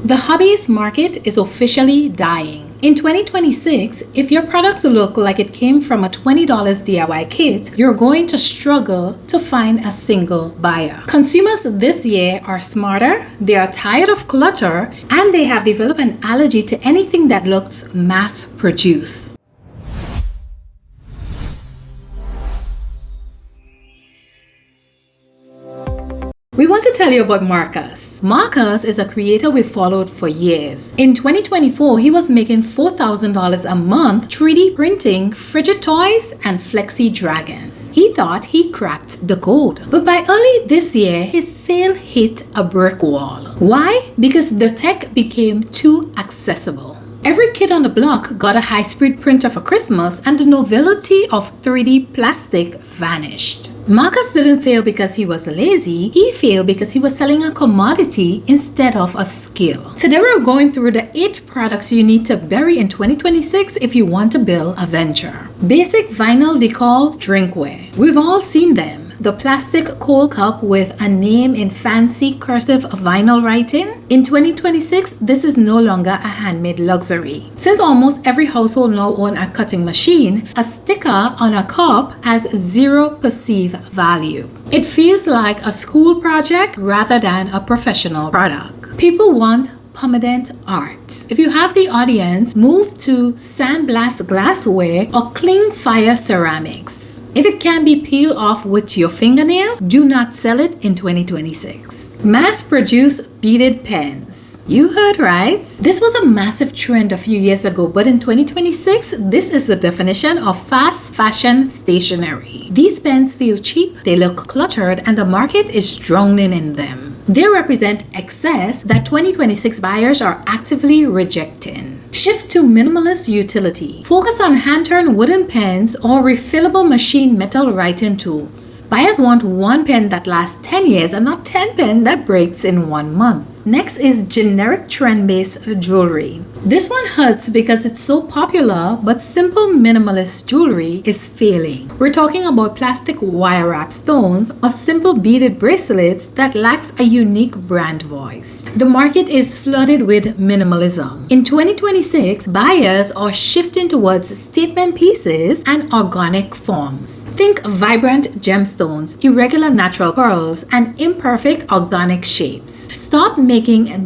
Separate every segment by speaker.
Speaker 1: The hobbyist market is officially dying. In 2026, if your products look like it came from a $20 DIY kit, you're going to struggle to find a single buyer. Consumers this year are smarter, they are tired of clutter, and they have developed an allergy to anything that looks mass-produced. We want to tell you about Marcus. Marcus is a creator we followed for years. In 2024, he was making $4,000 a month 3D printing Frigid toys and flexi dragons. He thought he cracked the code. But by early this year, his sale hit a brick wall. Why? Because the tech became too accessible. Every kid on the block got a high-speed printer for Christmas, and the novelty of 3D plastic vanished. Marcus didn't fail because he was lazy, he failed because he was selling a commodity instead of a skill. Today we're going through the 8 products you need to bury in 2026 if you want to build a venture. Basic vinyl decal drinkware. We've all seen them. The plastic cold cup with a name in fancy cursive vinyl writing. In 2026, this is no longer a handmade luxury. Since almost every household now owns a cutting machine, a sticker on a cup has zero perceived value. It feels like a school project rather than a professional product. People want permanent art. If you have the audience, move to sandblast glassware or cling fire ceramics. If it can be peeled off with your fingernail, do not sell it in 2026. Mass-produced beaded pens. You heard right. This was a massive trend a few years ago, but in 2026, this is the definition of fast fashion stationery. These pens feel cheap, they look cluttered, and the market is drowning in them. They represent excess that 2026 buyers are actively rejecting. Shift to minimalist utility. Focus on hand-turned wooden pens or refillable machine metal writing tools. Buyers want one pen that lasts 10 years and not 10 pens that breaks in 1 month. Next is generic trend-based jewelry. This one hurts because it's so popular, but simple minimalist jewelry is failing. We're talking about plastic wire wrap stones or simple beaded bracelets that lacks a unique brand voice. The market is flooded with minimalism. In 2026, buyers are shifting towards statement pieces and organic forms. Think vibrant gemstones, irregular natural pearls, and imperfect organic shapes. Stop making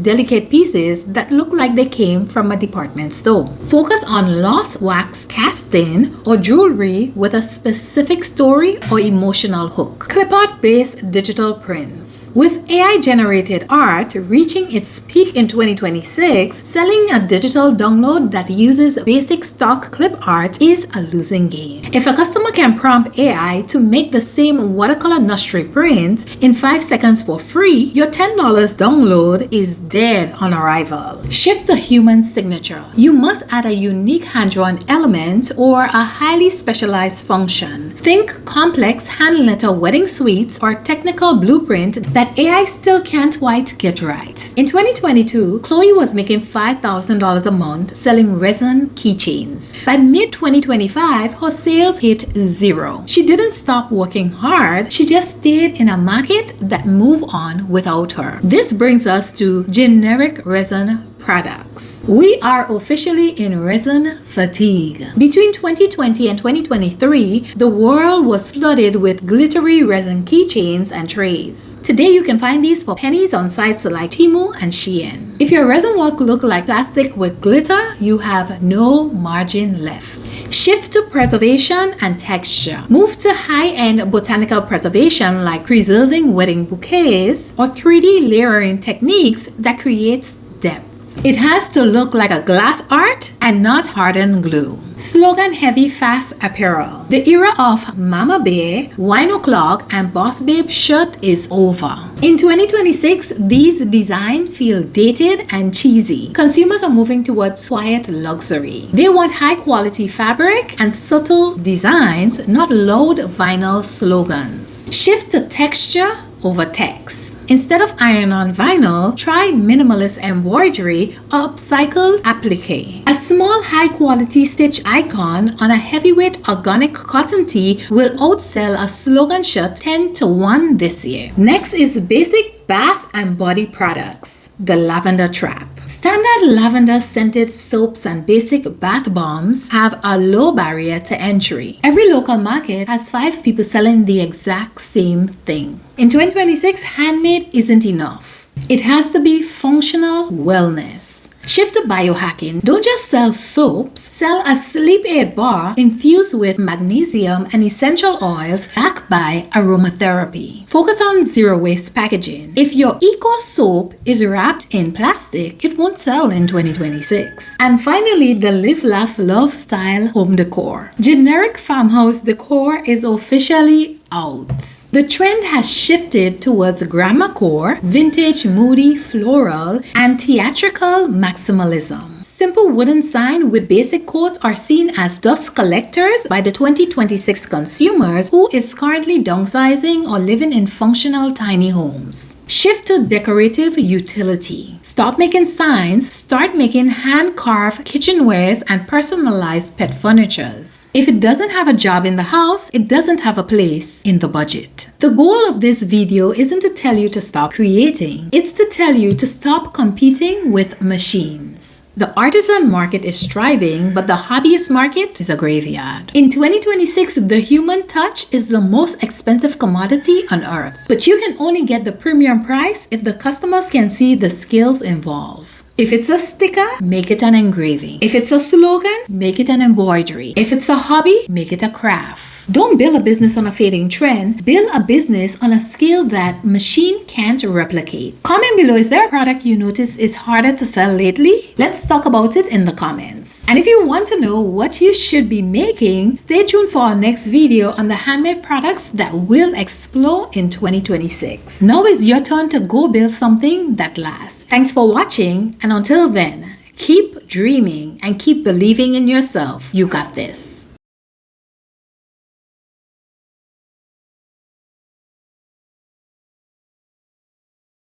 Speaker 1: delicate pieces that look like they came from a department store. Focus on lost wax casting or jewelry with a specific story or emotional hook. Clip art based digital prints. With AI generated art reaching its peak in 2026, selling a digital download that uses basic stock clip art is a losing game. If a customer can prompt AI to make the same watercolor nursery print in 5 seconds for free, your $10 download is dead on arrival. Shift the human signature. You must add a unique hand-drawn element or a highly specialized function. Think complex hand letter wedding suites or technical blueprint that AI still can't quite get right. In 2022, Chloe was making $5,000 a month selling resin keychains. By mid-2025, her sales hit zero. She didn't stop working hard, she just stayed in a market that moved on without her. This brings us to generic resin products. We are officially in resin fatigue. Between 2020 and 2023, the world was flooded with glittery resin keychains and trays. Today, you can find these for pennies on sites like Temu and Shein. If your resin work looks like plastic with glitter, you have no margin left. Shift to preservation and texture. Move to high-end botanical preservation like preserving wedding bouquets or 3D layering techniques that creates depth. It has to look like a glass art and not hardened glue. Slogan heavy fast apparel. The era of Mama Bear, Wine O'Clock, and Boss Babe shirt is over. In 2026, these designs feel dated and cheesy. Consumers are moving towards quiet luxury. They want high quality fabric and subtle designs, not loud vinyl slogans. Shift to texture over text. Instead of iron-on vinyl, try minimalist embroidery or upcycled applique. A small high-quality stitch icon on a heavyweight organic cotton tee will outsell a slogan shirt 10 to 1 this year. Next is basic bath and body products. The lavender trap. Standard lavender scented soaps and basic bath bombs have a low barrier to entry. Every local market has 5 people selling the exact same thing. In 2026, handmade isn't enough. It has to be functional wellness. Shift to biohacking. Don't just sell soaps, sell a sleep aid bar infused with magnesium and essential oils backed by aromatherapy. Focus on zero waste packaging. If your eco soap is wrapped in plastic, it won't sell in 2026. And finally, the Live, Laugh, Love style home decor. Generic farmhouse decor is officially out. The trend has shifted towards grandma-core, vintage, moody, floral, and theatrical maximalism. Simple wooden signs with basic quotes are seen as dust collectors by the 2026 consumers who is currently downsizing or living in functional tiny homes. Shift to decorative utility. Stop making signs, start making hand-carved kitchenwares and personalized pet furnitures. If it doesn't have a job in the house, it doesn't have a place in the budget. The goal of this video isn't to tell you to stop creating, it's to tell you to stop competing with machines. The artisan market is thriving, but the hobbyist market is a graveyard. In 2026, the human touch is the most expensive commodity on earth. But you can only get the premium price if the customers can see the skills involved. If it's a sticker, make it an engraving. If it's a slogan, make it an embroidery. If it's a hobby, make it a craft. Don't build a business on a fading trend. Build a business on a skill that machine can't replicate. Comment below, is there a product you notice is harder to sell lately? Let's talk about it in the comments. And if you want to know what you should be making, stay tuned for our next video on the handmade products that will explode in 2026. Now is your turn to go build something that lasts. Thanks for watching, and until then, keep dreaming and keep believing in yourself. You got this.